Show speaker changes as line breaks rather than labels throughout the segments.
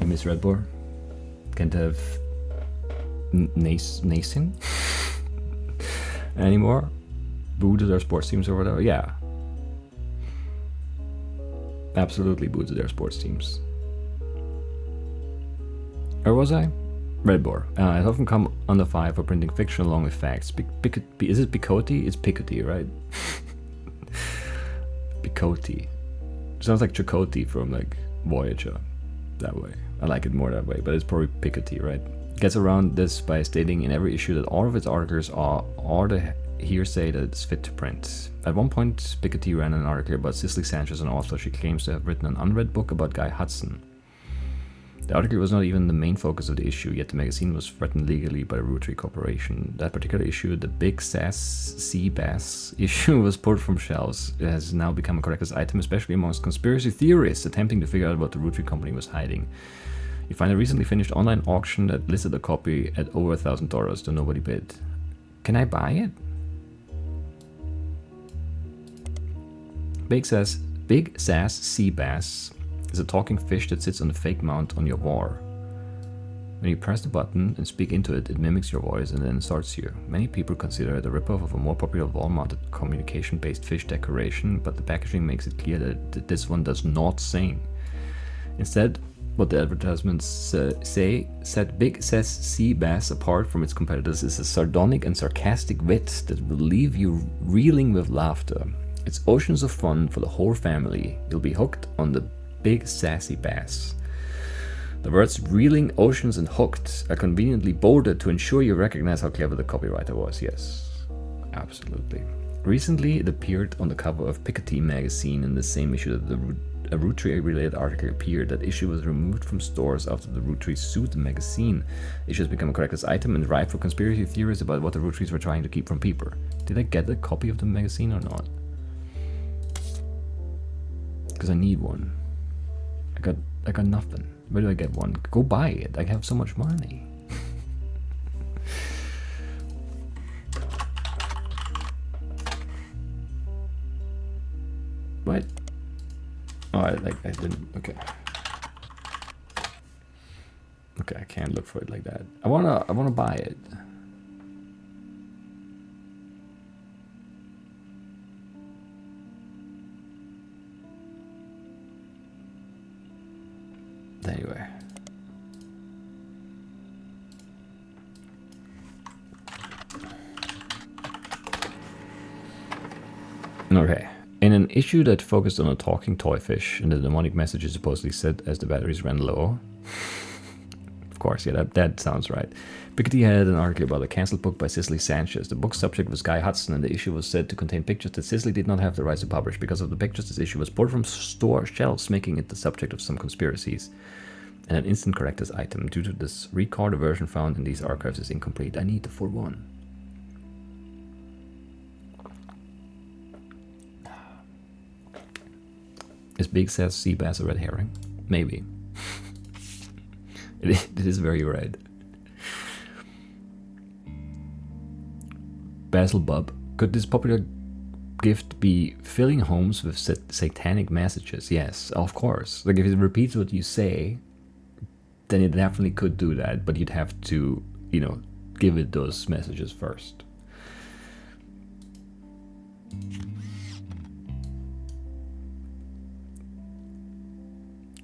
You miss Red Bull? Can't have Nacin anymore? Boo to their sports teams or whatever? Yeah. Absolutely boo to their sports teams. Or was I? Red Bull. It often come under fire for printing fiction along with facts. Is it Picotti? It's Picotti, right? Picotti. Sounds like Chakotay from like Voyager. That way. I like it more that way, but it's probably Picotti, right? Gets around this by stating in every issue that all of its articles are the hearsay that it's fit to print. At one point, Picotti ran an article about Cicely Sanchez, an author she claims to have written an unread book about Guy Hudson. The article was not even the main focus of the issue, yet the magazine was threatened legally by the Roottree Corporation. That particular issue, the Big Sass Sea Bass issue, was pulled from shelves. It has now become a collector's item, especially amongst conspiracy theorists attempting to figure out what the Roottree company was hiding. You find a recently finished online auction that listed a copy at over $1,000, though nobody bid. Can I buy it? Big Sass Sea Bass is a talking fish that sits on a fake mount on your war. When you press the button and speak into it, it mimics your voice and then insults you. Many people consider it a ripoff of a more popular wall-mounted communication-based fish decoration, but the packaging makes it clear that this one does not sing. Instead, what the advertisements say set Big Sass Sea Bass apart from its competitors is a sardonic and sarcastic wit that will leave you reeling with laughter. It's oceans of fun for the whole family. You'll be hooked on the Big Sassy Bass. The words reeling, oceans, and hooked are conveniently bolded to ensure you recognize how clever the copywriter was. Yes, absolutely. Recently, it appeared on the cover of Picotti magazine in the same issue that a Roottree-related article appeared. That issue was removed from stores after the Roottree sued the magazine. The issue has become a collector's item and ripe for conspiracy theories about what the Rootrees were trying to keep from people. Did I get a copy of the magazine or not? Because I need one. I got nothing. Where do I get one? Go buy it. I have so much money. What? Oh, I didn't. Okay. Okay, I can't look for it like that. I wanna buy it. Anyway. Okay. In an issue that focused on a talking toy fish and the demonic messages supposedly said as the batteries ran low. Of course, yeah, that sounds right. Picotti had an article about a cancelled book by Cicely Sanchez. The book's subject was Guy Hudson, and the issue was said to contain pictures that Cicely did not have the rights to publish. Because of the pictures, this issue was pulled from store shelves, making it the subject of some conspiracies and an instant collector's item. Due to this recall, the version found in these archives is incomplete. I need the full one. Is Big Sass Sea Bass a red herring? Maybe. It is very red. Basil Bub. Could this popular gift be filling homes with satanic messages? Yes, of course. Like if it repeats what you say, then it definitely could do that, but you'd have to, give it those messages first.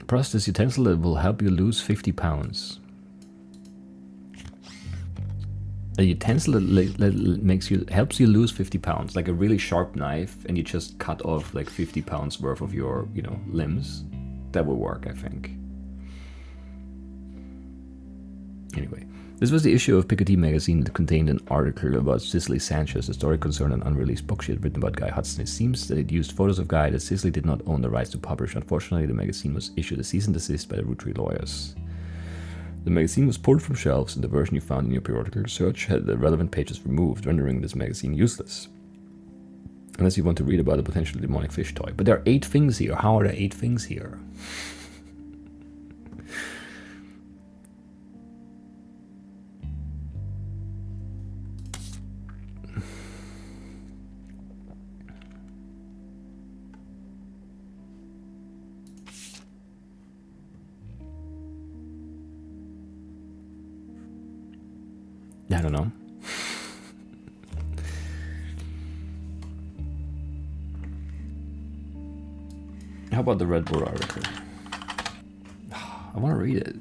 Plus, this utensil that will help you lose 50 pounds. A utensil that helps you lose 50 pounds, like a really sharp knife, and you just cut off like 50 pounds worth of your, limbs. That will work, I think. Anyway, this was the issue of Picotti magazine that contained an article about Cicely Sanchez. The story concerned an unreleased book she had written about Guy Hudson. It seems that it used photos of Guy that Cicely did not own the rights to publish. Unfortunately, the magazine was issued a cease and desist by the Roottree lawyers. The magazine was pulled from shelves, and the version you found in your periodical search had the relevant pages removed, rendering this magazine useless. Unless you want to read about a potentially demonic fish toy. But there are 8 things here. How are there 8 things here? I don't know. How about the Red Bull article? I want to read it.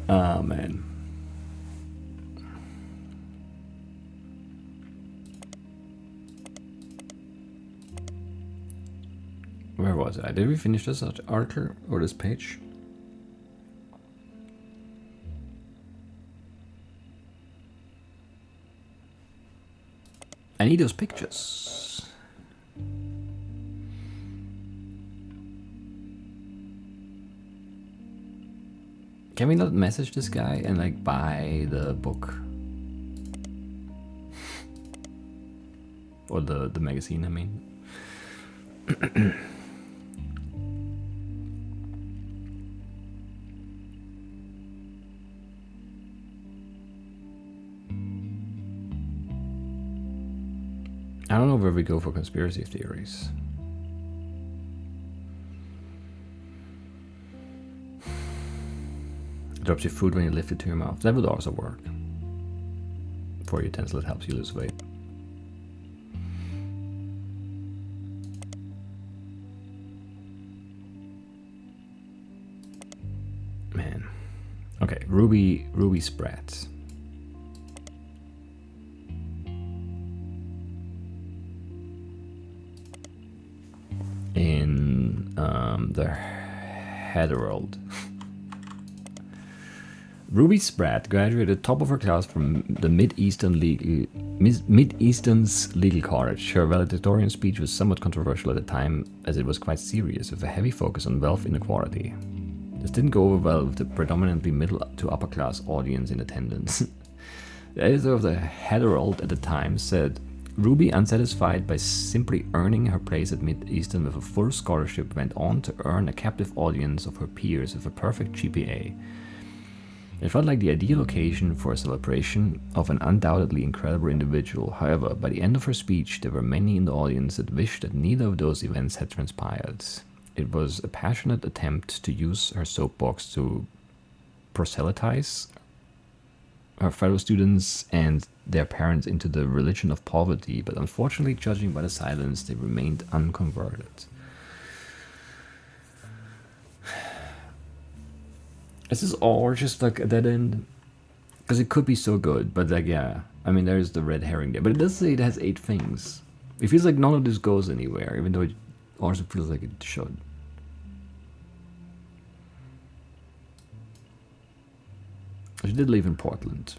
Oh, man. Where was I? Did we finish this article or this page? I need those pictures. Can we not message this guy and like buy the book? Or the magazine, I mean. I don't know where we go for conspiracy theories. It drops your food when you lift it to your mouth. That would also work. For your utensil, it helps you lose weight. Man. Okay, ruby spreads. In the Herald. Ruby Spratt graduated top of her class from the Mid-Eastern's legal college. Her valedictorian speech was somewhat controversial at the time, as it was quite serious, with a heavy focus on wealth inequality. This didn't go over well with the predominantly middle to upper class audience in attendance. The editor of the Herald at the time said, Ruby, unsatisfied by simply earning her place at Mid-Eastern with a full scholarship, went on to earn a captive audience of her peers with a perfect GPA. It felt like the ideal occasion for a celebration of an undoubtedly incredible individual. However, by the end of her speech, there were many in the audience that wished that neither of those events had transpired. It was a passionate attempt to use her soapbox to proselytize her fellow students and their parents into the religion of poverty, but unfortunately, judging by the silence, they remained unconverted. Is this all just like a dead end? Because it could be so good, but like, yeah. I mean, there's the red herring there. But it does say it has 8 things. It feels like none of this goes anywhere, even though it also feels like it should. She did live in Portland.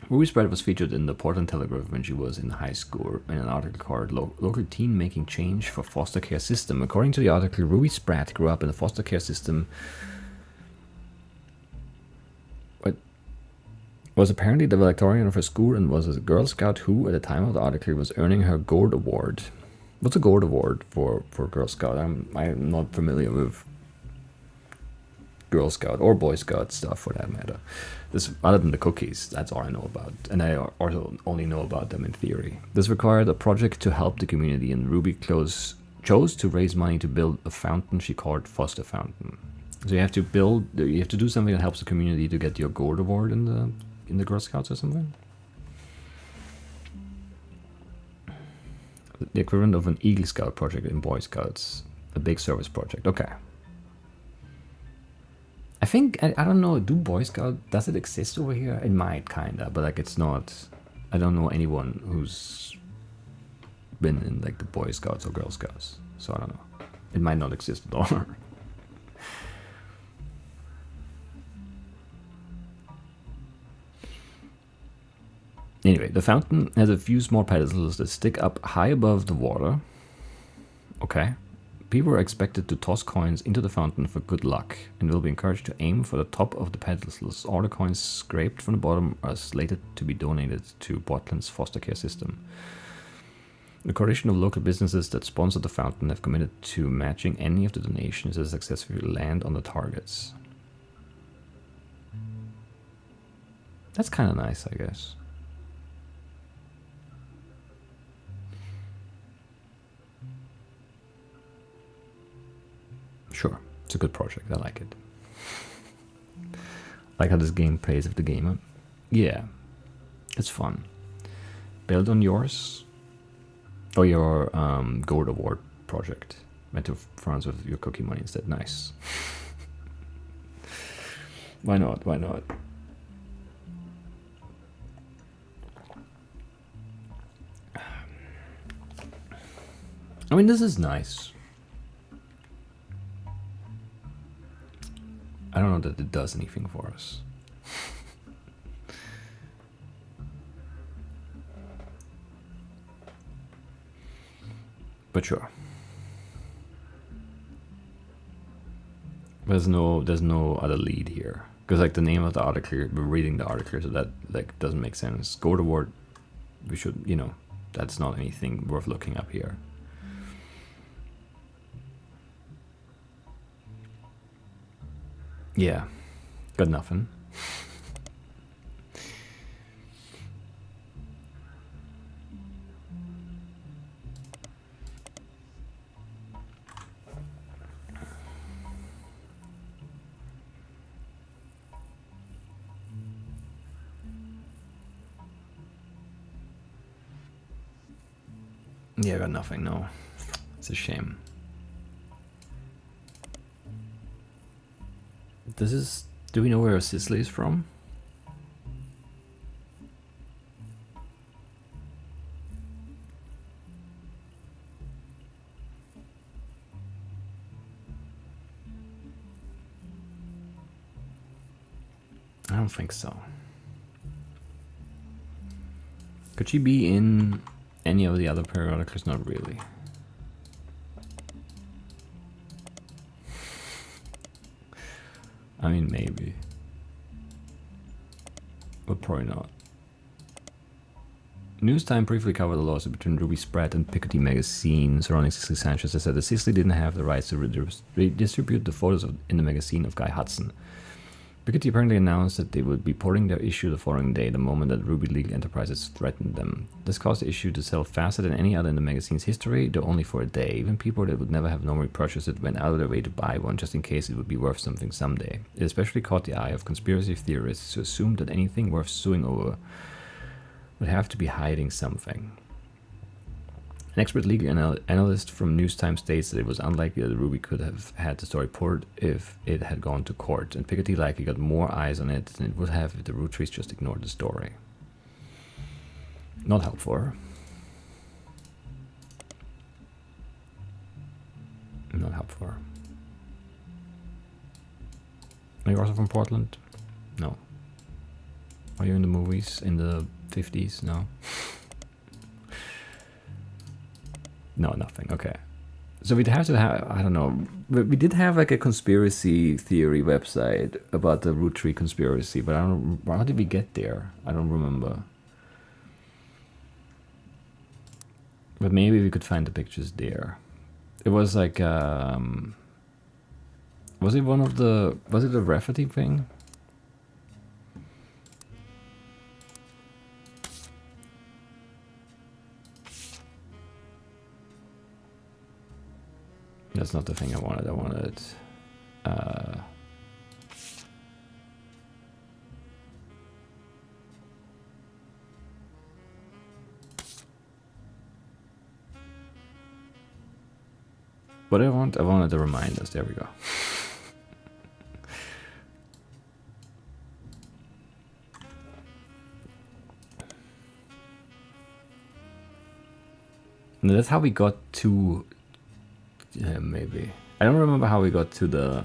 Ruby Spratt was featured in the Portland Telegraph when she was in high school in an article called Local Teen Making Change for Foster Care System. According to the article, Ruby Spratt grew up in the foster care system, but was apparently the valedictorian of her school and was a Girl Scout who, at the time of the article, was earning her Gold Award. What's a Gold Award for Girl Scout? I'm not familiar with Girl Scout or Boy Scout stuff for that matter. This, other than the cookies, that's all I know about, and I also only know about them in theory. This required a project to help the community, and Ruby chose to raise money to build a fountain she called Foster Fountain. So you have to do something that helps the community to get your Gold Award in the Girl Scouts or something. The equivalent of an Eagle Scout project in Boy Scouts, a big service project. Okay. I think, I don't know, does it exist over here? It might, kinda, but like it's not, I don't know anyone who's been in like the Boy Scouts or Girl Scouts, so I don't know. It might not exist at all. Anyway, the fountain has a few small pedestals that stick up high above the water. Okay. People are expected to toss coins into the fountain for good luck and will be encouraged to aim for the top of the pedestals. All the coins scraped from the bottom are slated to be donated to Portland's foster care system. The coalition of local businesses that sponsor the fountain have committed to matching any of the donations that successfully land on the targets. That's kind of nice, I guess. Sure, it's a good project. I like it. Like how this game plays with the gamer. Yeah, it's fun. Build on yours or your gold award project. Went to France with your cookie money instead. Nice. Why not? Why not? I mean, this is nice. I don't know that it does anything for us. But sure. There's no other lead here. Because like the name of the article, we're reading the article, so that like doesn't make sense. Gold award, we should, you know, that's not anything worth looking up here. Yeah, got nothing. Yeah, got nothing, no. It's a shame. This is... Do we know where Sicily is from? I don't think so. Could she be in any of the other periodicals? Not really. I mean, maybe. But probably not. Newstime briefly covered the lawsuit between Ruby Spread and Piketty magazine surrounding Cicely Sanchez. They said that Cicely didn't have the rights to redistribute the photos in the magazine of Guy Hudson. Piketty apparently announced that they would be porting their issue the following day, the moment that Ruby Legal Enterprises threatened them. This caused the issue to sell faster than any other in the magazine's history, though only for a day. Even people that would never have normally purchased it went out of their way to buy one just in case it would be worth something someday. It especially caught the eye of conspiracy theorists who assumed that anything worth suing over would have to be hiding something. An expert legal analyst from Newstime states that it was unlikely that Ruby could have had the story ported if it had gone to court, and Piketty likely got more eyes on it than it would have if the Roottrees just ignored the story. Not helpful. Not helpful. Are you also from Portland? No. Are you in the movies in the 50s? No. No, nothing. Okay. So we'd have to have, I don't know, we did have like a conspiracy theory website about the Roottree conspiracy, but I don't, how did we get there? I don't remember. But maybe we could find the pictures there. It was like, was it one of the, was it a Rafferty thing? That's not the thing I wanted. I wanted what I wanted to remind us. There we go. And that's how we got to. Yeah, maybe. I don't remember how we got to the...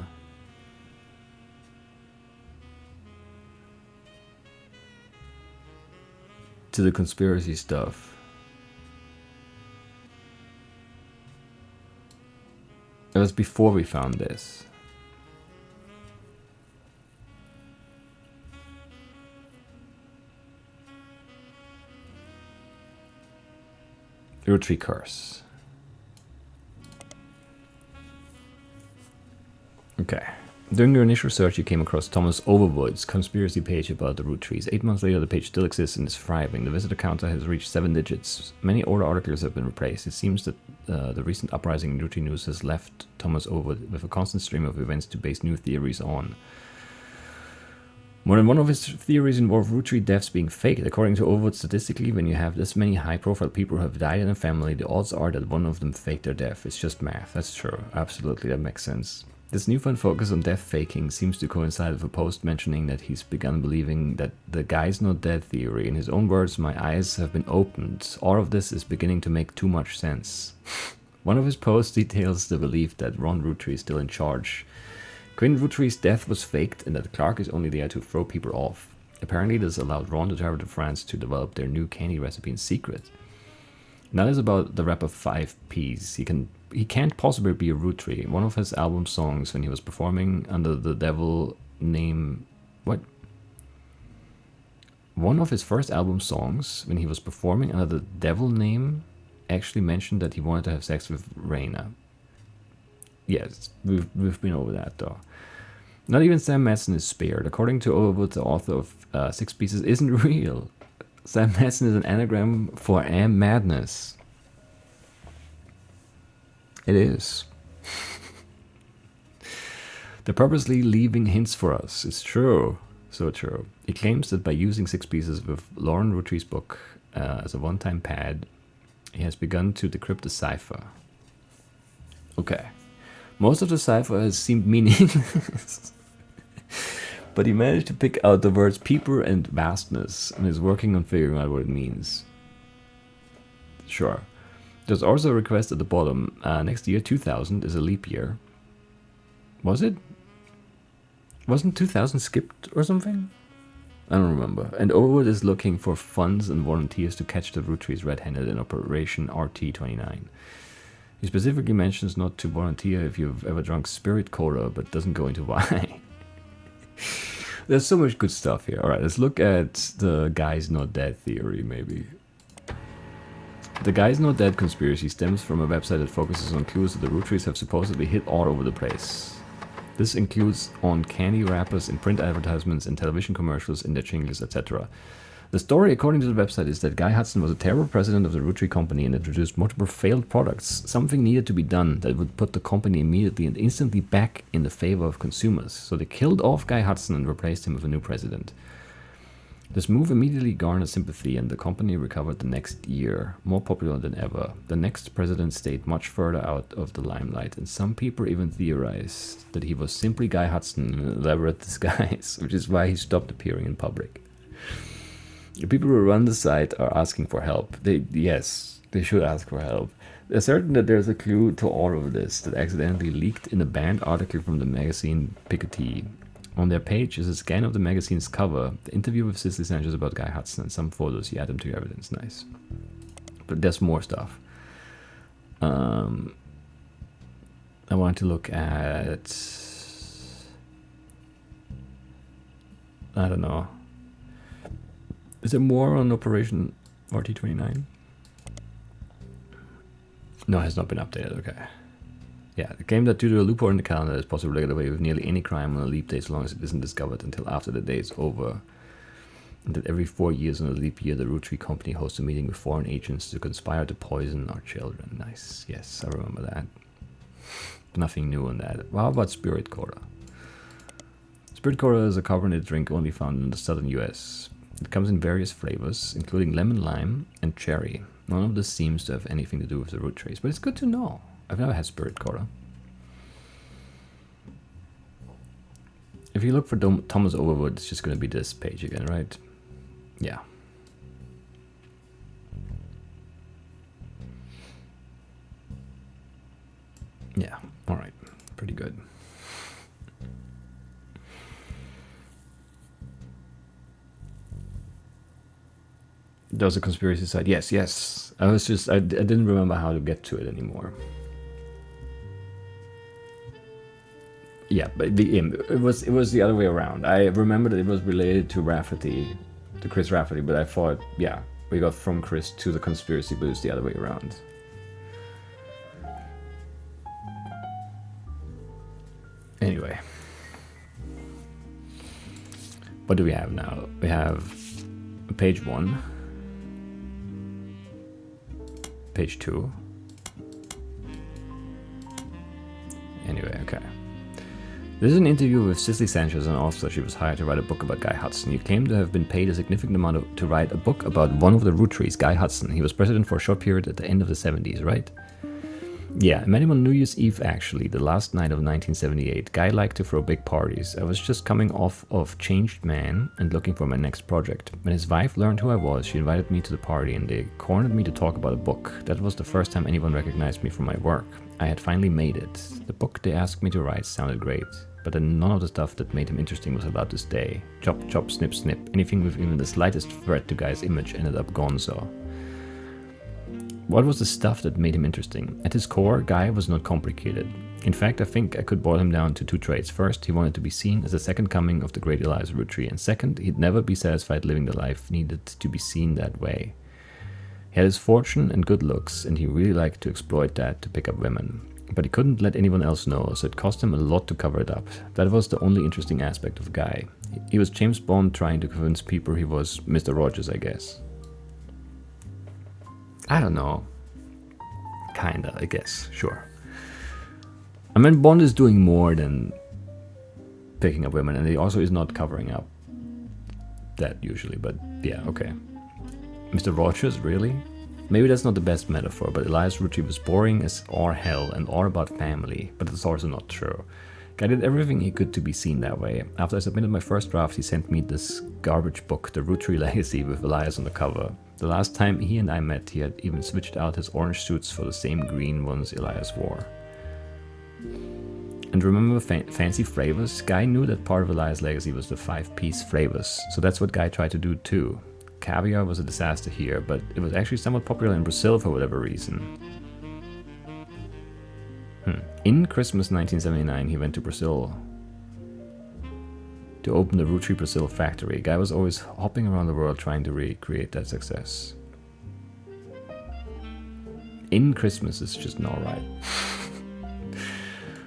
to the conspiracy stuff. It was before we found this. Roottree curse. Okay. During your initial search, you came across Thomas Overwood's conspiracy page about the Rootrees. 8 months later, the page still exists and is thriving. The visitor counter has reached 7 digits. Many older articles have been replaced. It seems that the recent uprising in Roottree news has left Thomas Overwood with a constant stream of events to base new theories on. More than one of his theories involve Roottree deaths being faked. According to Overwood, statistically, when you have this many high-profile people who have died in a family, the odds are that one of them faked their death. It's just math. That's true. Absolutely, that makes sense. This newfound focus on death faking seems to coincide with a post mentioning that he's begun believing that the guy's not dead theory. In his own words, my eyes have been opened. All of this is beginning to make too much sense. One of his posts details the belief that Ron Roottree is still in charge. Quinn Rootree's death was faked and that Clark is only there to throw people off. Apparently this allowed Ron to travel to France to develop their new candy recipe in secret. Now it's about the rapper 5Ps. He can't possibly be a Roottree. One of his album songs when he was performing under the devil name... What? One of his first album songs when he was performing under the devil name actually mentioned that he wanted to have sex with Raina. Yes, we've been over that though. Not even Sam Madsen is spared. According to Overwood, the author of Six Pieces isn't real. Sam Madsen is an anagram for Am Madness. It is. They're purposely leaving hints for us. It's true. So true. He claims that by using Six Pieces with Lauren Rootree's book as a one-time pad, he has begun to decrypt the cipher. Okay. Most of the cipher has seemed meaningless. But he managed to pick out the words peeper and vastness and is working on figuring out what it means. Sure. There's also a request at the bottom. Next year, 2000, is a leap year. Was it? Wasn't 2000 skipped or something? I don't remember. And Overwood is looking for funds and volunteers to catch the Rootrees red-handed in Operation RT-29. He specifically mentions not to volunteer if you've ever drunk spirit cola, but doesn't go into why. There's so much good stuff here. Alright, let's look at the guy's not dead theory, maybe. The guy's not dead conspiracy stems from a website that focuses on clues that the Rootrees have supposedly hit all over the place. This includes on candy wrappers, in print advertisements, in television commercials, in their jingles, etc. The story, according to the website, is that Guy Hudson was a terrible president of the Roottree Company and introduced multiple failed products. Something needed to be done that would put the company immediately and instantly back in the favor of consumers. So they killed off Guy Hudson and replaced him with a new president. This move immediately garnered sympathy and the company recovered the next year, more popular than ever. The next president stayed much further out of the limelight, and some people even theorized that he was simply Guy Hudson in an elaborate disguise, which is why he stopped appearing in public. The people who run the site are asking for help. Yes, they should ask for help. They're certain that there's a clue to all of this that accidentally leaked in a banned article from the magazine Piketty. On their page is a scan of the magazine's cover, the interview with Cicely Sanchez about Guy Hudson, and some photos. You add them to your evidence. Nice. But there's more stuff. I want to look at... I don't know. Is there more on Operation RT-29? No, it has not been updated, okay. Yeah, the claim that due to a loophole in the calendar, it's possible to get away with nearly any crime on a leap day as long as it isn't discovered until after the day is over. And that every 4 years on a leap year, the Roottree Company hosts a meeting with foreign agents to conspire to poison our children. Nice, yes, I remember that. Nothing new on that. Well, how about Spirit Cola? Spirit Cola is a carbonated drink only found in the southern US. It comes in various flavors, including lemon, lime, and cherry. None of this seems to have anything to do with the Rootrees, but it's good to know. I've never had Spirit Cola. If you look for Thomas Overwood, it's just going to be this page again, right? Yeah. Yeah, alright. Pretty good. There was a conspiracy side. Yes. I didn't remember how to get to it anymore. Yeah, but it was the other way around. I remember that it was related to Rafferty, to Chris Rafferty, but I thought, yeah, we got from Chris to the conspiracy, but it's the other way around. Anyway. What do we have now? We have page 1. Page 2. Anyway, okay. This is an interview with Cicely Sanchez, an author. She was hired to write a book about Guy Hudson. You claim to have been paid a significant amount to write a book about one of the Roottrees, Guy Hudson. He was president for a short period at the end of the 70s, right? Yeah, I met him on New Year's Eve, actually, the last night of 1978. Guy liked to throw big parties. I was just coming off of Changed Man and looking for my next project. When his wife learned who I was, she invited me to the party and they cornered me to talk about a book. That was the first time anyone recognized me from my work. I had finally made it. The book they asked me to write sounded great, but then none of the stuff that made him interesting was allowed to stay. Chop, chop, snip, snip. Anything with even the slightest threat to Guy's image ended up gonzo. What was the stuff that made him interesting? At his core, Guy was not complicated. In fact, I think I could boil him down to two traits. First, he wanted to be seen as the second coming of the great Elias Roottree, and second, he'd never be satisfied living the life needed to be seen that way. He had his fortune and good looks, and he really liked to exploit that to pick up women. But he couldn't let anyone else know, so it cost him a lot to cover it up. That was the only interesting aspect of Guy. He was James Bond trying to convince people he was Mr. Rogers, I guess. I don't know. Kinda, I guess. Sure. I mean, Bond is doing more than picking up women, and he also is not covering up that usually, but yeah, okay. Mr. Rogers, really? Maybe that's not the best metaphor, but Elias Roottree was boring as all hell and all about family, but it's also not true. Guy did everything he could to be seen that way. After I submitted my first draft, he sent me this garbage book, The Roottree Legacy, with Elias on the cover. The last time he and I met, he had even switched out his orange suits for the same green ones Elias wore. And remember fancy flavors? Guy knew that part of Elias' legacy was the 5-piece flavors, so that's what Guy tried to do too. Caviar was a disaster here, but it was actually somewhat popular in Brazil for whatever reason. In Christmas 1979, he went to Brazil to open the Roottree Brazil factory. Guy was always hopping around the world trying to recreate that success. In Christmas is just not right.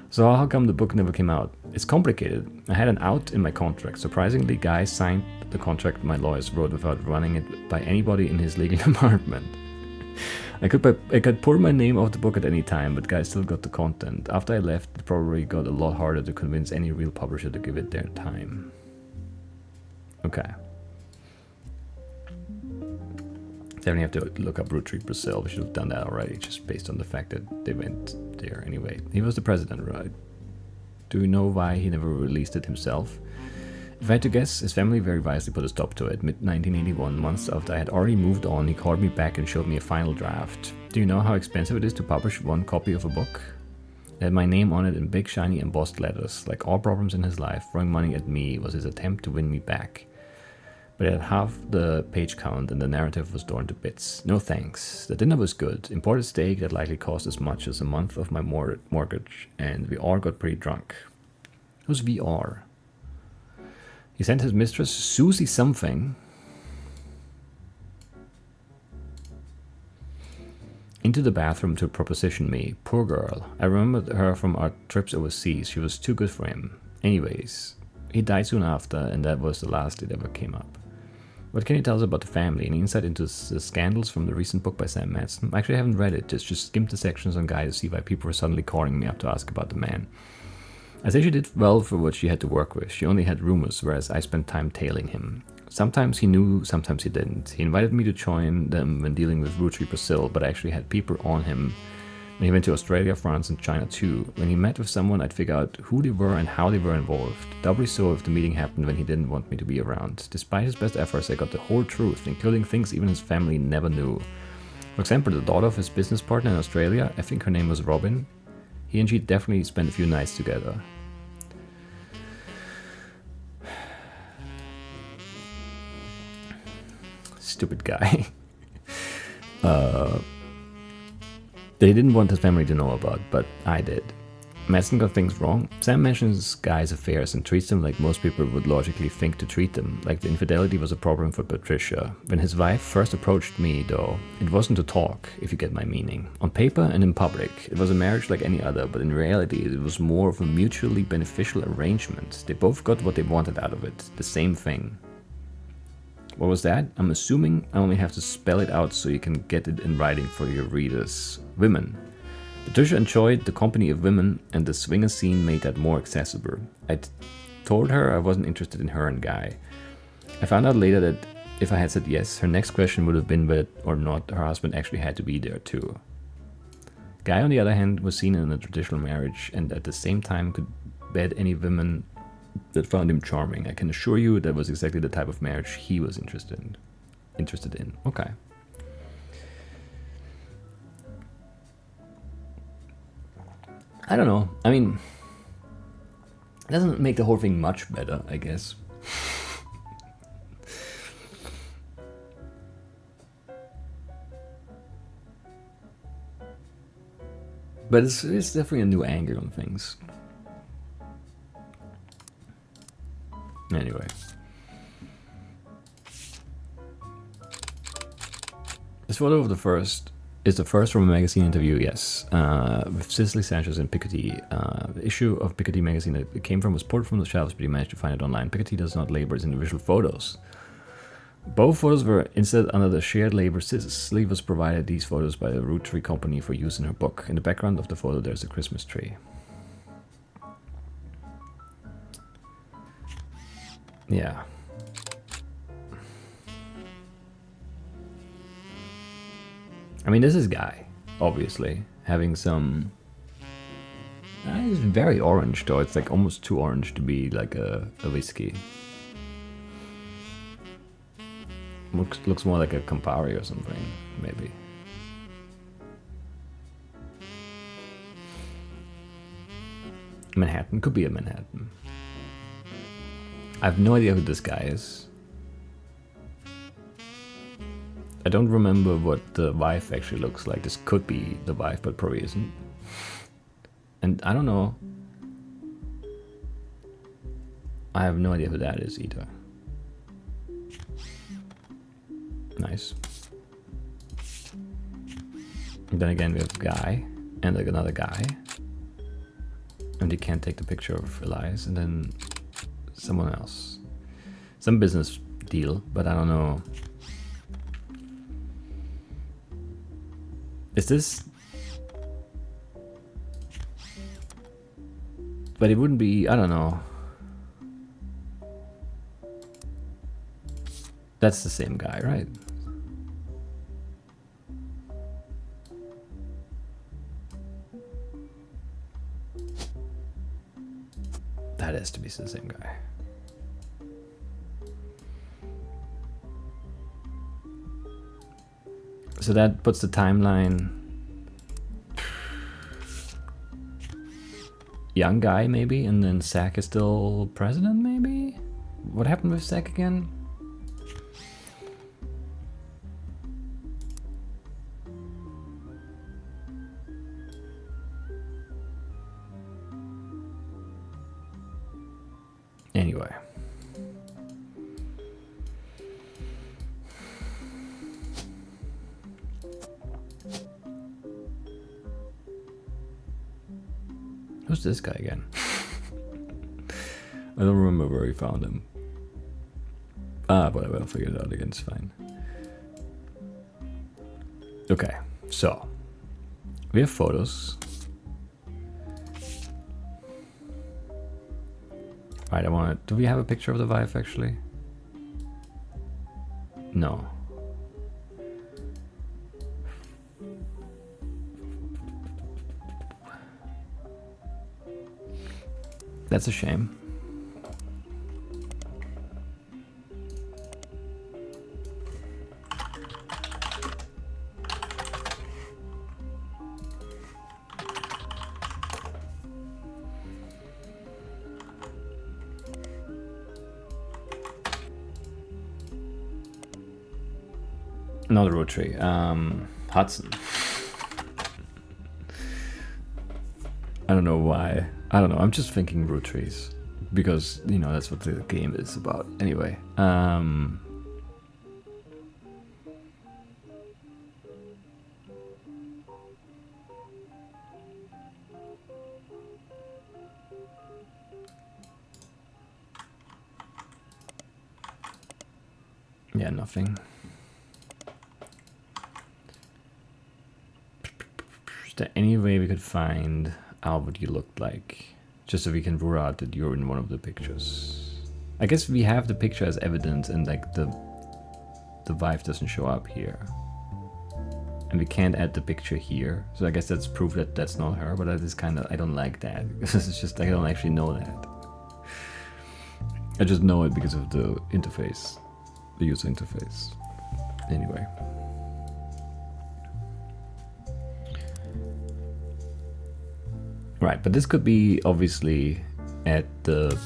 So how come the book never came out? It's complicated. I had an out in my contract. Surprisingly, Guy signed the contract my lawyers wrote without running it by anybody in his legal department. I could pull my name off the book at any time, but Guy still got the content. After I left, it probably got a lot harder to convince any real publisher to give it their time. Okay. Definitely have to look up Roottree Brazil. We should have done that already, just based on the fact that they went there anyway. He was the president, right? Do we know why he never released it himself? If I had to guess, his family very wisely put a stop to it. Mid-1981, months after I had already moved on, he called me back and showed me a final draft. Do you know how expensive it is to publish one copy of a book? It had my name on it in big, shiny, embossed letters. Like all problems in his life, throwing money at me was his attempt to win me back. But it had half the page count and the narrative was torn to bits. No thanks. The dinner was good. Imported steak that likely cost as much as a month of my mortgage, and we all got pretty drunk. Who's VR? He sent his mistress, Susie something, into the bathroom to proposition me. Poor girl. I remembered her from our trips overseas. She was too good for him. Anyways, he died soon after, and that was the last it ever came up. What can you tell us about the family? Any insight into the scandals from the recent book by Sam Madsen? Actually, I haven't read it. Just skimmed the sections on Guy to see why people were suddenly calling me up to ask about the man. I say she did well for what she had to work with. She only had rumors, whereas I spent time tailing him. Sometimes he knew, sometimes he didn't. He invited me to join them when dealing with Roottree Brazil, but I actually had people on him when he went to Australia, France, and China too. When he met with someone, I'd figure out who they were and how they were involved. Doubly so if the meeting happened when he didn't want me to be around. Despite his best efforts, I got the whole truth, including things even his family never knew. For example, the daughter of his business partner in Australia, I think her name was Robin. He and she definitely spent a few nights together. Stupid guy. They didn't want his family to know about, but I did. Madsen got things wrong. Sam mentions Guy's affairs and treats them like most people would logically think to treat them, like the infidelity was a problem for Patricia. When his wife first approached me, though, it wasn't to talk, if you get my meaning. On paper and in public, it was a marriage like any other, but in reality it was more of a mutually beneficial arrangement. They both got what they wanted out of it, the same thing. What was that? I'm assuming I only have to spell it out so you can get it in writing for your readers. Women. Patricia enjoyed the company of women, and the swinger scene made that more accessible. I told her I wasn't interested in her and Guy. I found out later that if I had said yes, her next question would have been whether or not her husband actually had to be there too. Guy, on the other hand, was seen in a traditional marriage and at the same time could bed any women that found him charming. I can assure you that was exactly the type of marriage he was interested in. Okay. I don't know. I mean, it doesn't make the whole thing much better, I guess. But it's definitely a new angle on things. Anyway. This photo of the first is the first from a magazine interview, yes, with Cicely Sanchez and Piketty. The issue of Piketty magazine that it came from was pulled from the shelves, but he managed to find it online. Piketty does not label its individual photos. Both photos were instead under the shared label. Cicely was provided these photos by the Roottree Company for use in her book. In the background of the photo, there's a Christmas tree. Yeah. I mean, this is Guy, obviously, having some... it's very orange, though. It's like almost too orange to be like a whiskey. Looks more like a Campari or something, maybe. Manhattan, could be a Manhattan. I have no idea who this guy is. I don't remember what the wife actually looks like. This could be the wife, but probably isn't. And I don't know. I have no idea who that is either. Nice. And then again, we have Guy and like another guy. And he can't take the picture of Elias. And then someone else. Some business deal, but I don't know. Is this... But it wouldn't be... I don't know. That's the same guy, right? That has to be the same guy. So that puts the timeline... Young Guy, maybe? And then Zack is still president, maybe? What happened with Zack again? Anyway. Who's this guy again? I don't remember where we found him. Whatever, I'll figure it out again, it's fine. Okay, so. We have photos. Right, I want to... Do we have a picture of the wife, actually? No. That's a shame. Not a Roottree. Hudson. I don't know why. I don't know. I'm just thinking Roottrees because you know that's what the game is about. Anyway. Yeah, nothing. there any way we could find out what you looked like? Just so we can rule out that you're in one of the pictures. I guess we have the picture as evidence and like the wife doesn't show up here. And we can't add the picture here. So I guess that's proof that that's not her, but that is kind of, I don't like that. Because it's just, I don't actually know that. I just know it because of the interface, the user interface. Anyway. Right, but this could be obviously at the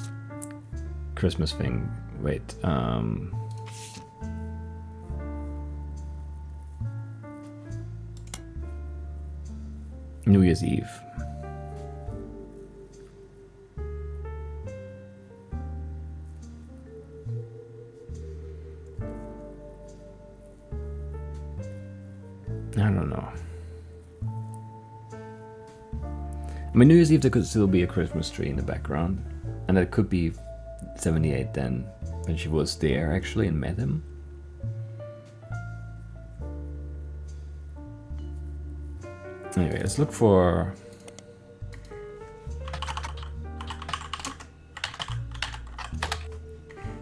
Christmas thing. Wait, New Year's Eve. I don't know. I mean, New Year's Eve there could still be a Christmas tree in the background. And that could be 78 then, when she was there actually and met him. Anyway, let's look for...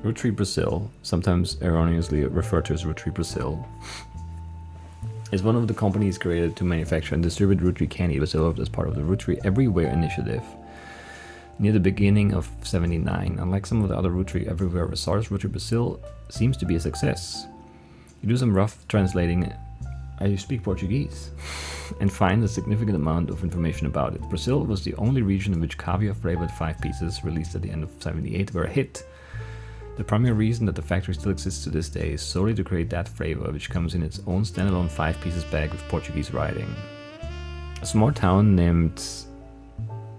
Roottrees Brazil, sometimes erroneously referred to as Roottrees Brazil, is one of the companies created to manufacture and distribute Roottrees candy developed as part of the Roottree Everywhere initiative. Near the beginning of '79, unlike some of the other Roottree Everywhere resorts, Roottrees Brazil seems to be a success. You do some rough translating, you speak Portuguese, and find a significant amount of information about it. Brazil was the only region in which caviar flavored 5 pieces, released at the end of '78, were a hit. The primary reason that the factory still exists to this day is solely to create that flavor, which comes in its own standalone 5 pieces bag with Portuguese writing. A small town named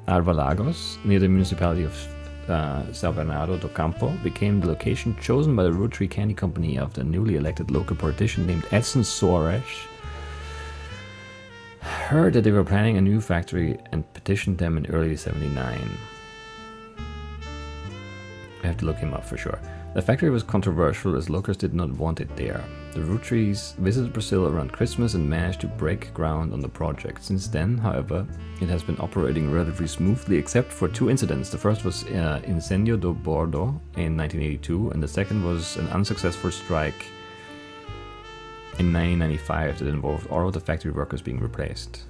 Arvalagos, near the municipality of São Bernardo do Campo, became the location chosen by the Roottree Candy Company after a newly elected local politician named Edson Soares heard that they were planning a new factory and petitioned them in early '79. I have to look him up for sure. The factory was controversial as locals did not want it there. The Rootrees visited Brazil around Christmas and managed to break ground on the project. Since then, however, it has been operating relatively smoothly except for 2 incidents. The first was Incêndio do Bordo in 1982 and the second was an unsuccessful strike in 1995 that involved all of the factory workers being replaced.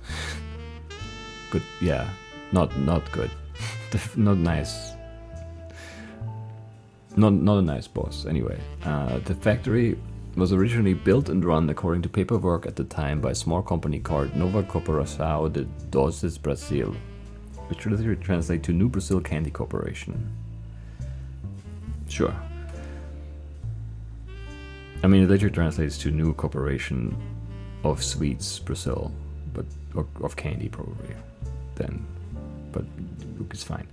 Good, yeah, not good. Not nice. Not a nice boss, anyway. The factory was originally built and run according to paperwork at the time by a small company called Nova Corporação de Doces Brasil, which literally translates to New Brazil Candy Corporation. Sure. I mean, it literally translates to New Corporation of Sweets Brazil, but or of candy probably then, but it's fine.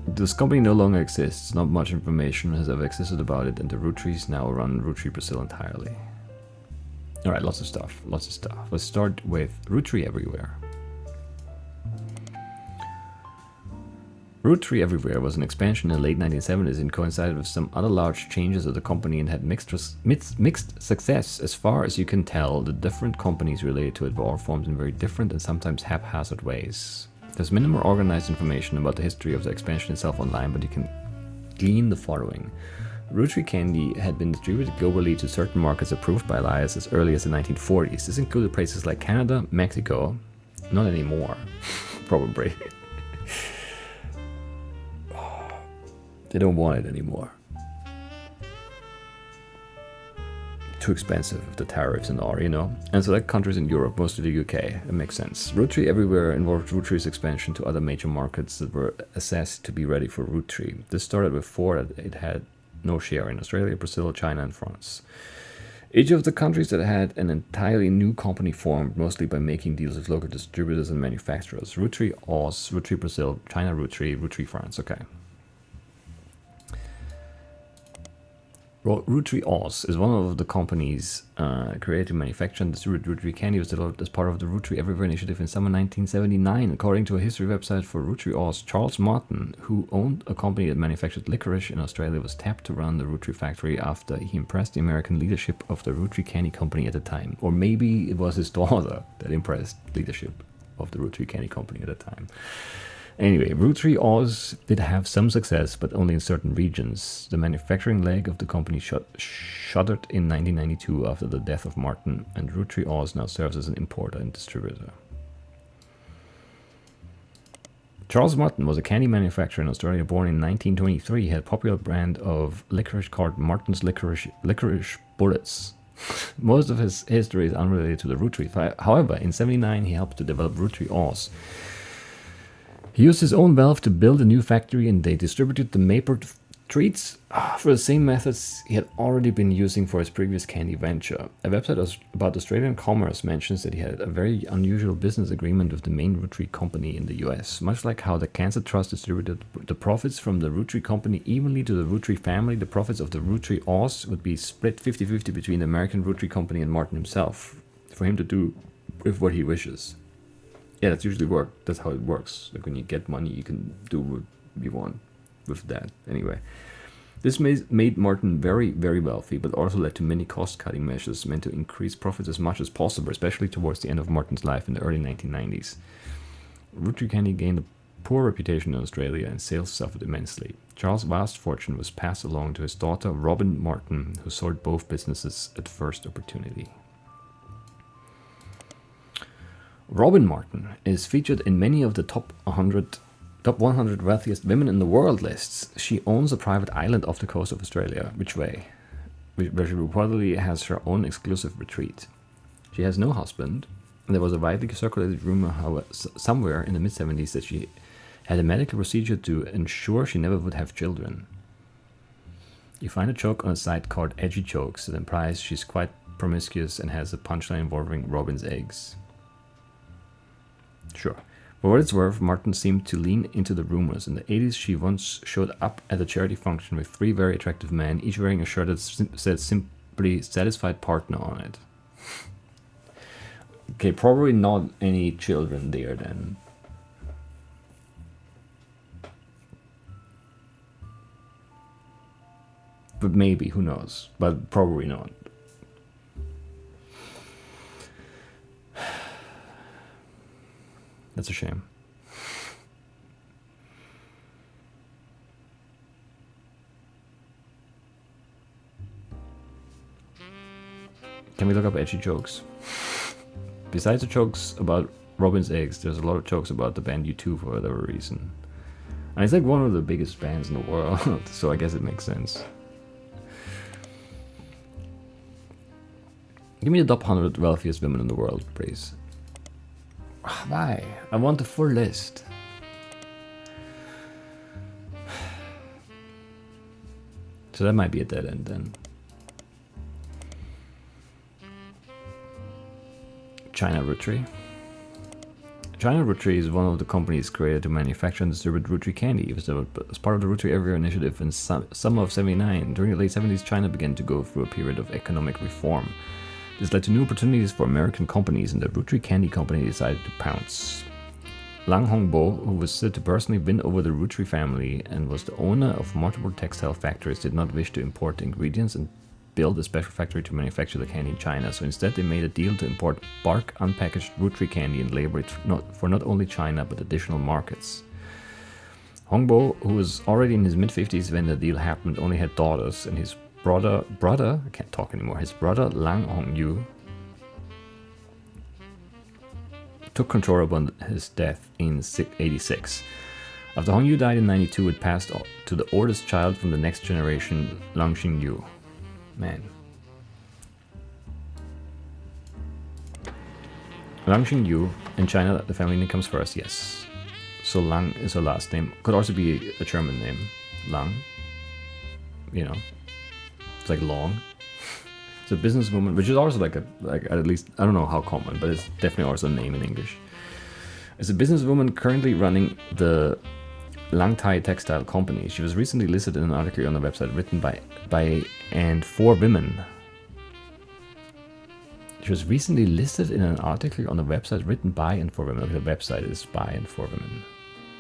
This company no longer exists, not much information has ever existed about it, and the Rootrees now run Roottrees Brazil entirely. Alright, lots of stuff. Let's start with Roottree Everywhere. Roottree Everywhere was an expansion in the late 1970s and coincided with some other large changes of the company and had mixed success. As far as you can tell, the different companies related to it were all formed in very different and sometimes haphazard ways. There's minimal organized information about the history of the expansion itself online, but you can glean the following. Roottree candy had been distributed globally to certain markets approved by Elias as early as the 1940s. This included places like Canada, Mexico, not anymore, probably. They don't want it anymore. Too expensive with the tariffs and all, you know. And select countries in Europe, mostly the UK. It makes sense. Roottree Everywhere involved Rootree's expansion to other major markets that were assessed to be ready for Roottree. This started with 4 that it had no share in: Australia, Brazil, China, and France. Each of the countries that had an entirely new company formed, mostly by making deals with local distributors and manufacturers. Roottree Aus, Roottree Brazil, China Roottree, Roottree France. Okay. Roottree Oz is one of the companies created to manufacture and distribute Roottree candy. Was developed as part of the Roottree Everywhere initiative in summer 1979. According to a history website for Roottree Oz, Charles Martin, who owned a company that manufactured licorice in Australia, was tapped to run the Roottree factory after he impressed the American leadership of the Roottree candy company at the time. Or maybe it was his daughter that impressed leadership of the Roottree candy company at the time. Anyway, Roottree Oz did have some success, but only in certain regions. The manufacturing leg of the company shuttered in 1992 after the death of Martin, and Roottree Oz now serves as an importer and distributor. Charles Martin was a candy manufacturer in Australia born in 1923. He had a popular brand of licorice called Martin's Licorice Bullets. Most of his history is unrelated to the Roottree. However, in 1979 he helped to develop Roottree Oz. He used his own wealth to build a new factory, and they distributed the maple treats for the same methods he had already been using for his previous candy venture. A website about Australian commerce mentions that he had a very unusual business agreement with the main Roottree company in the US. Much like how the Cancer Trust distributed the profits from the Roottree company evenly to the Roottree family, the profits of the Roottree Oz would be split 50-50 between the American Roottree company and Martin himself, for him to do with what he wishes. Yeah, that's usually that's how it works. Like when you get money, you can do what you want with that. Anyway, this made Martin very, very wealthy, but also led to many cost-cutting measures meant to increase profits as much as possible, especially towards the end of Martin's life in the early 1990s. Roottree candy gained a poor reputation in Australia, and sales suffered immensely. Charles' vast fortune was passed along to his daughter, Robin Martin, who sold both businesses at first opportunity. Robin Martin is featured in many of the top 100 wealthiest women in the world lists. She owns a private island off the coast of Australia, where she reportedly has her own exclusive retreat. She has no husband, and there was a widely circulated rumor somewhere in the mid-70s that she had a medical procedure to ensure she never would have children. You find a joke on a site called Edgy Jokes that implies she's quite promiscuous and has a punchline involving Robin's eggs. Sure. For what it's worth, Martin seemed to lean into the rumors. In the 80s, she once showed up at a charity function with 3 very attractive men, each wearing a shirt that said simply "satisfied partner" on it. Okay, probably not any children there then. But maybe, who knows? But probably not. That's a shame. Can we look up edgy jokes? Besides the jokes about Robin's eggs, there's a lot of jokes about the band U2 for whatever reason. And it's like one of the biggest bands in the world, so I guess it makes sense. Give me the top 100 wealthiest women in the world, please. Why? I want the full list. So that might be a dead end then. China Roottree. China Roottree is one of the companies created to manufacture and distribute Roottree candy. It was as part of the Roottree Everywhere initiative in summer of '79. During the late 70s, China began to go through a period of economic reform. This led to new opportunities for American companies, and the Roottree Candy Company decided to pounce. Lang Hongbo, who was said to personally win over the Roottree family and was the owner of multiple textile factories, did not wish to import the ingredients and build a special factory to manufacture the candy in China. So instead, they made a deal to import bulk unpackaged Roottree candy and label it for not only China but additional markets. Hongbo, who was already in his mid-50s when the deal happened, only had daughters, and his brother, I can't talk anymore, his brother Lang Hongyu took control upon his death in 86. After Hongyu died in 92, it passed to the oldest child from the next generation, Lang Xingyu. Man. Lang Xingyu, in China, the family name comes first, yes. So Lang is her last name. Could also be a German name. Lang. You know. It's like long. It's a businesswoman, which is also like at least, I don't know how common, but it's definitely also a name in English. It's a businesswoman currently running the Langtai Textile Company. She was recently listed in an article on a website written by and for women. She was recently listed in an article on a website written by and for women. The website is by and for women.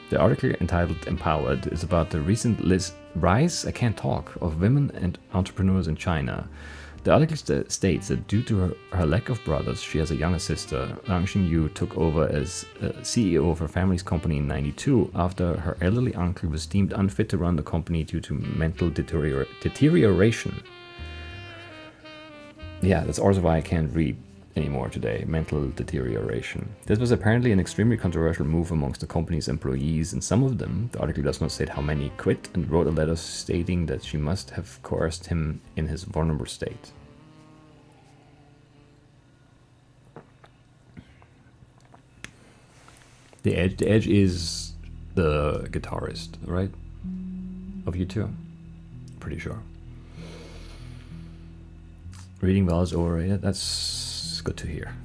The article, entitled Empowered, is about the recent rise, I can't talk, of women and entrepreneurs in China. The article states that due to her lack of brothers, she has a younger sister. Lang Xingyu took over as CEO of her family's company in 1992 after her elderly uncle was deemed unfit to run the company due to mental deterioration. Yeah, that's also why I can't read anymore today. Mental deterioration. This was apparently an extremely controversial move amongst the company's employees, and some of them, the article does not state how many, quit and wrote a letter stating that she must have coerced him in his vulnerable state. The Edge is the guitarist, right? Of U2. Pretty sure. Reading well is overrated. That's good to hear.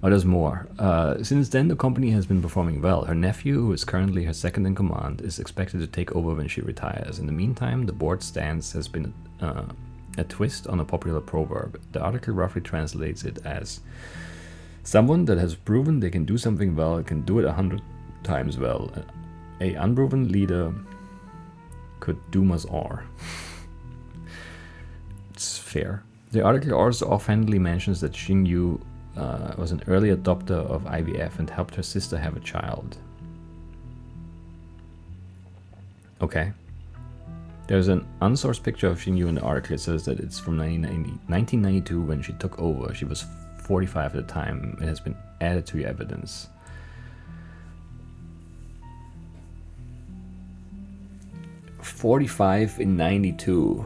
Oh, there's more. Since then, the company has been performing well. Her nephew, who is currently her second in command, is expected to take over when she retires. In the meantime, the board's stance has been a twist on a popular proverb. The article roughly translates it as, someone that has proven they can do something well can do it 100 times well. A unproven leader could doom us all. It's fair. The article also offhandedly mentions that Xingyu was an early adopter of IVF and helped her sister have a child. Okay. There's an unsourced picture of Xingyu in the article. It says that it's from 1992 when she took over. She was 45 at the time. It has been added to the evidence. "45 in 92.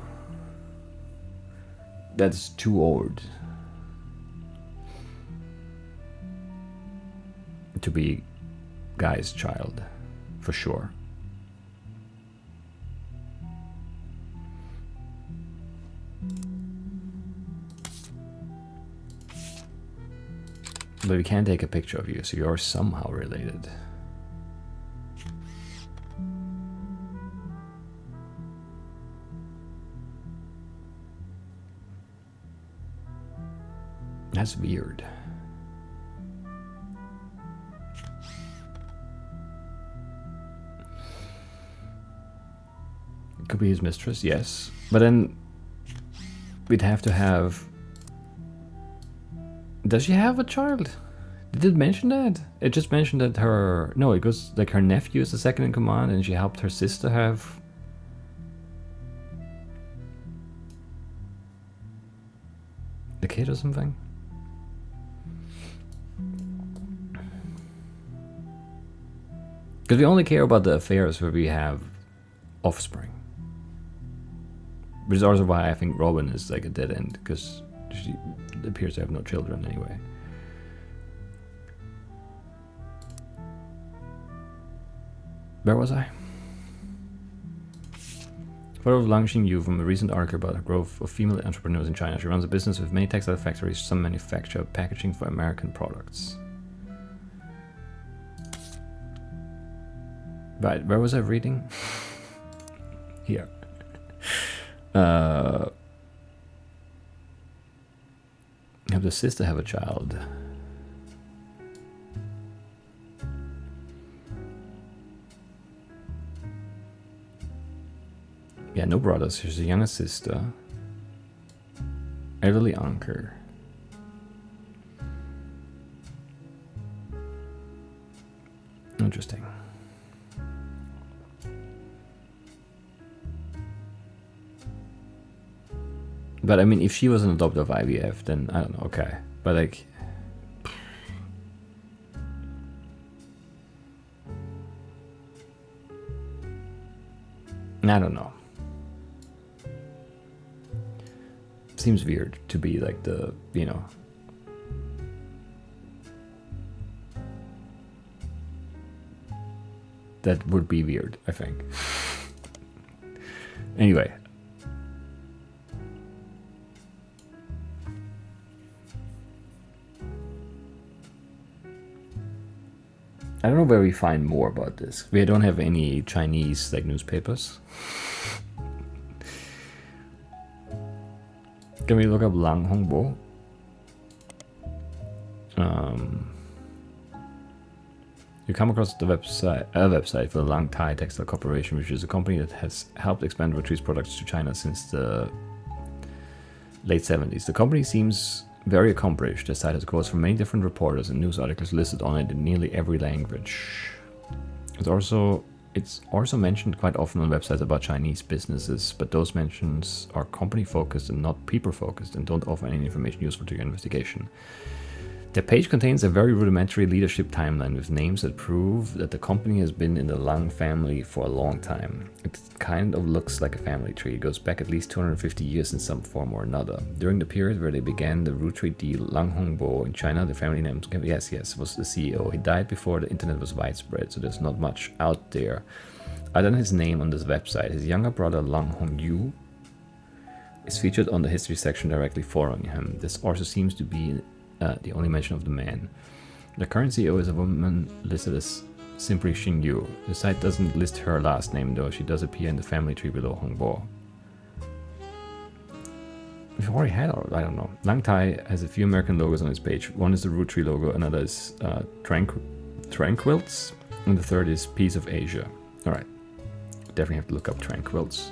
That's too old to be Guy's child, for sure. But we can take a picture of you, so you're somehow related. That's weird. Could be his mistress, yes. But then we'd have to have... Does she have a child? Did it mention that? It just mentioned that her... No, it goes like her nephew is the second in command and she helped her sister have... a kid or something? Because we only care about the affairs where we have offspring. Which is also why I think Robin is like a dead end, because she appears to have no children anyway. Where was I? Photo of Lang Xingyu from a recent article about the growth of female entrepreneurs in China. She runs a business with many textile factories. Some manufacture packaging for American products. Right, where was I reading? Here. Have the sister have a child? Yeah, no brothers. She's a younger sister. Elderly uncle. Interesting. But I mean, if she was an adopter of IVF, then I don't know, okay. But like... I don't know. Seems weird to be like the, you know... That would be weird, I think. Anyway. I don't know where we find more about this. We don't have any Chinese like newspapers. Can we look up Lang Hongbo? You come across a website for the Lang Thai Textile Corporation, which is a company that has helped expand Rootrees products to China since the late 70s. The company seems very accomplished. The site has quotes from many different reporters and news articles listed on it in nearly every language. It's also mentioned quite often on websites about Chinese businesses, but those mentions are company focused and not people focused and don't offer any information useful to your investigation. The page contains a very rudimentary leadership timeline with names that prove that the company has been in the Lang family for a long time. It kind of looks like a family tree. It goes back at least 250 years in some form or another. During the period where they began the Roottree deal, Lang Hongbo in China, the family name, yes, was the CEO. He died before the internet was widespread, so there's not much out there other than his name on this website. His younger brother Lang Hongyu is featured on the history section directly following him. This also seems to be the only mention of the man. The current CEO is a woman listed as simply Xingyu. The site doesn't list her last name, though she does appear in the family tree below Hongbo. We've already had, I don't know. Lang Thai has a few American logos on its page. One is the Roottree logo, another is Tranquils, and the third is Piece of Asia. Alright, definitely have to look up Tranquils.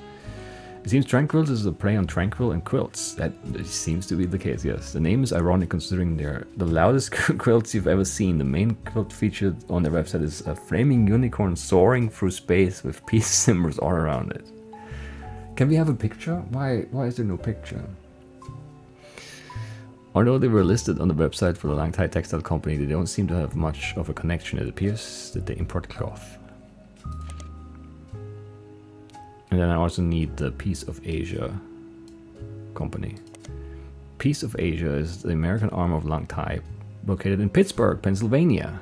It seems Tranquils is a play on tranquil and quilts. That seems to be the case, yes. The name is ironic considering they're the loudest quilts you've ever seen. The main quilt featured on their website is a flaming unicorn soaring through space with peace symbols all around it. Can we have a picture? Why is there no picture? Although they were listed on the website for the Lang Thai Textile Company, they don't seem to have much of a connection. It appears that they import cloth. And then I also need the Piece of Asia company. Piece of Asia is the American arm of Lang Thai, located in Pittsburgh, Pennsylvania.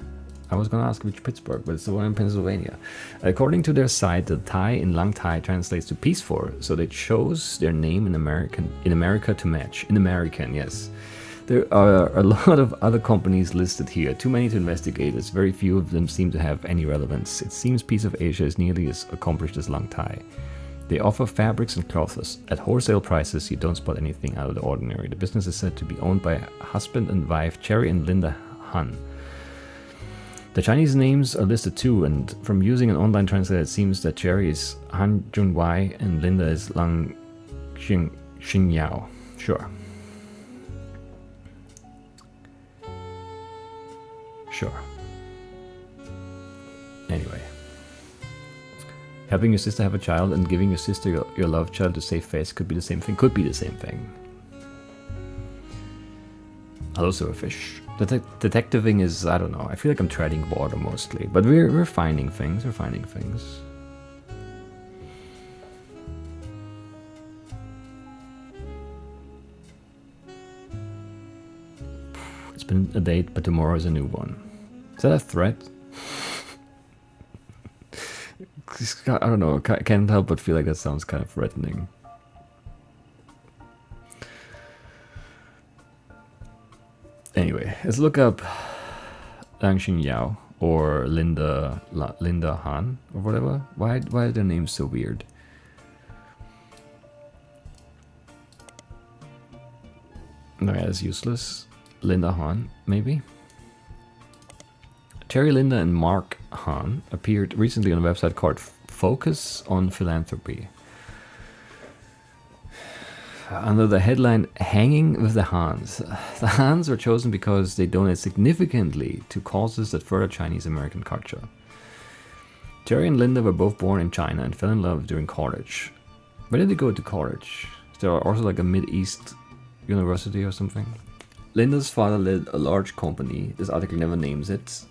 I was going to ask which Pittsburgh, but it's the one in Pennsylvania. According to their site, the Thai in Lang Thai translates to peaceful, so they chose their name in America to match. In American, yes. There are a lot of other companies listed here, too many to investigate, as very few of them seem to have any relevance. It seems Piece of Asia is nearly as accomplished as Lang Thai. They offer fabrics and clothes. At wholesale prices, you don't spot anything out of the ordinary. The business is said to be owned by husband and wife Cherry and Linda Han. The Chinese names are listed too, and from using an online translator, it seems that Cherry is Han Junwei and Linda is Lang Xingyao. Sure. Sure. Anyway. Helping your sister have a child and giving your sister your love child to save face could be the same thing. Could be the same thing. Hello, Silverfish. Detectiving is, I don't know. I feel like I'm treading water mostly. But we're finding things. We're finding things. It's been a date, but tomorrow is a new one. Is that a threat? I don't know, I can't help but feel like that sounds kind of threatening. Anyway, let's look up Lang Xingyao or Linda Han or whatever. Why are their names so weird? No, yeah, that's useless. Linda Han, maybe? Terry Linda and Mark Han appeared recently on a website called Focus on Philanthropy. Under the headline, Hanging with the Hans. The Hans were chosen because they donate significantly to causes that further Chinese-American culture. Terry and Linda were both born in China and fell in love during college. Where did they go to college? Is there also like a Mid-East university or something? Linda's father led a large company. This article never names it.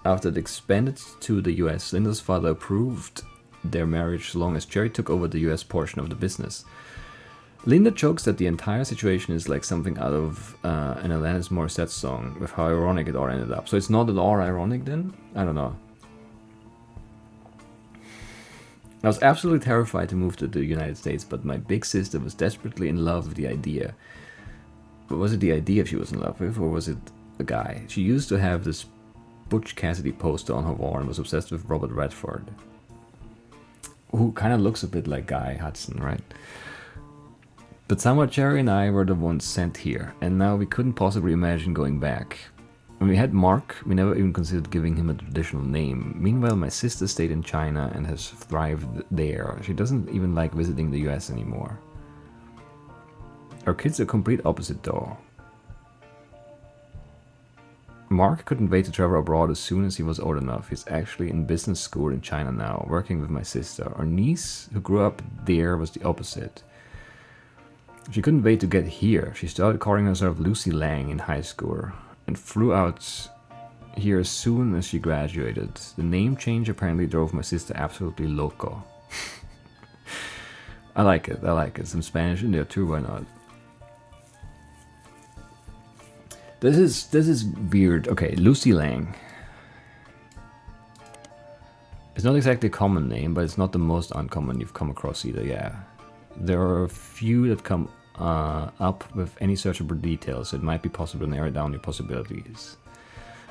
After it expanded to the US, Linda's father approved their marriage so long as Jerry took over the US portion of the business. Linda jokes that the entire situation is like something out of an Alanis Morissette song, with how ironic it all ended up. So it's not at all ironic then? I don't know. I was absolutely terrified to move to the United States, but my big sister was desperately in love with the idea. But was it the idea she was in love with, or was it a guy? She used to have this Butch Cassidy poster on her wall and was obsessed with Robert Redford, who kind of looks a bit like Guy Hudson, right? But somehow Jerry and I were the ones sent here, and now we couldn't possibly imagine going back. When we had Mark, we never even considered giving him a traditional name. Meanwhile, my sister stayed in China and has thrived there. She doesn't even like visiting the US anymore. Our kids are complete opposite though. Mark couldn't wait to travel abroad as soon as he was old enough. He's actually in business school in China now, working with my sister. Our niece, who grew up there, was the opposite. She couldn't wait to get here. She started calling herself Lucy Lang in high school and flew out here as soon as she graduated. The name change apparently drove my sister absolutely loco. I like it. Some Spanish in there too, why not? This is weird. Okay, Lucy Lang. It's not exactly a common name, but it's not the most uncommon you've come across either, yeah. There are a few that come up with any searchable details, so it might be possible to narrow down your possibilities.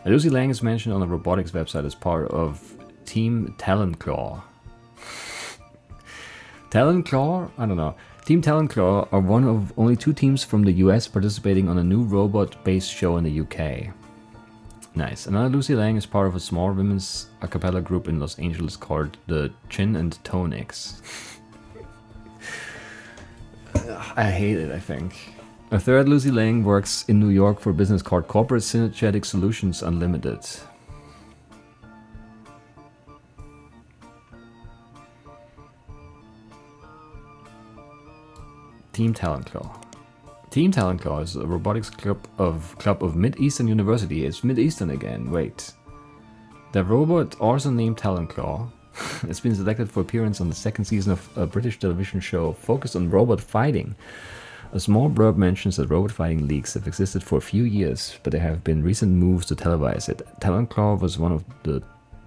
Lucy Lang is mentioned on the robotics website as part of Team Talon-Claw. Talon-Claw? I don't know. Team Talon-Claw are one of only 2 teams from the US participating on a new robot-based show in the UK. Nice. Another Lucy Lang is part of a small women's a cappella group in Los Angeles called the Chin and Tonics. I hate it, I think. A third Lucy Lang works in New York for a business called Corporate Synergetic Solutions Unlimited. Team Talon-Claw. Team Talon-Claw is a robotics club of Mid-Eastern University. It's Mid-Eastern again, wait. The robot, also named Talon-Claw, has been selected for appearance on the 2nd season of a British television show focused on robot fighting. A small blurb mentions that robot fighting leagues have existed for a few years, but there have been recent moves to televise it. Talon-Claw was one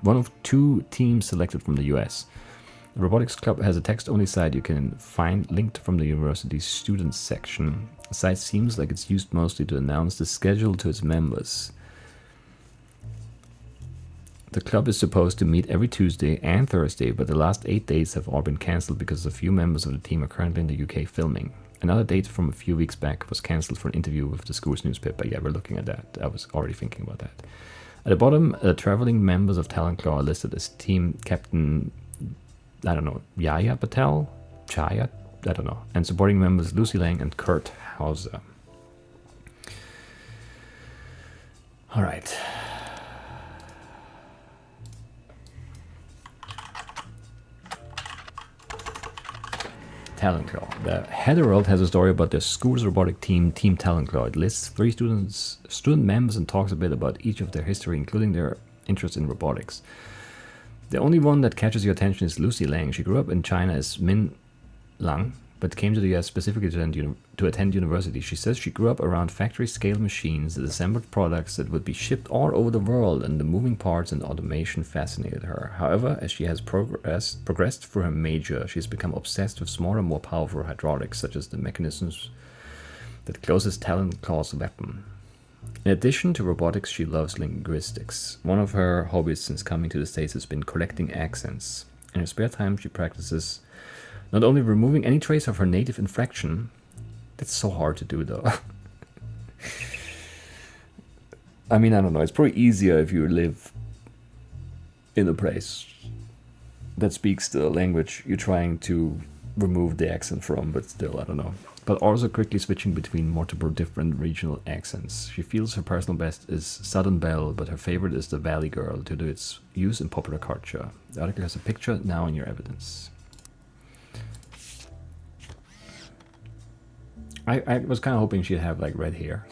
of 2 teams selected from the US. The Robotics Club has a text-only site you can find linked from the university's students section. The site seems like it's used mostly to announce the schedule to its members. The club is supposed to meet every Tuesday and Thursday, but the last 8 dates have all been cancelled because a few members of the team are currently in the UK filming. Another date from a few weeks back was cancelled for an interview with the Scour's newspaper. Yeah, we're looking at that. I was already thinking about that. At the bottom, traveling members of Talon-Claw are listed as Team Captain, I don't know, Yaya Patel? Chaya? I don't know. And supporting members Lucy Lang and Kurt Hauser. Alright. Talon-Claw. The Heatherworld has a story about the school's robotic team, Team Talon-Claw. It lists 3 student members and talks a bit about each of their history, including their interest in robotics. The only one that catches your attention is Lucy Lang. She grew up in China as Min Lang, but came to the US specifically to attend university. She says she grew up around factory-scale machines that assembled products that would be shipped all over the world, and the moving parts and automation fascinated her. However, as she has progressed through her major, she has become obsessed with smaller, more powerful hydraulics, such as the mechanisms that closes Talon-Claw's weapon. In addition to robotics, she loves linguistics. One of her hobbies since coming to the States has been collecting accents. In her spare time, she practices not only removing any trace of her native inflection. That's so hard to do, though. I mean, I don't know. It's probably easier if you live in a place that speaks the language you're trying to remove the accent from, but still, I don't know. But also quickly switching between multiple different regional accents. She feels her personal best is Southern Belle, but her favorite is the Valley Girl due to its use in popular culture. The article has a picture now in your evidence. I was kind of hoping she'd have like red hair.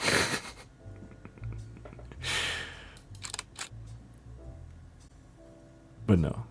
But no,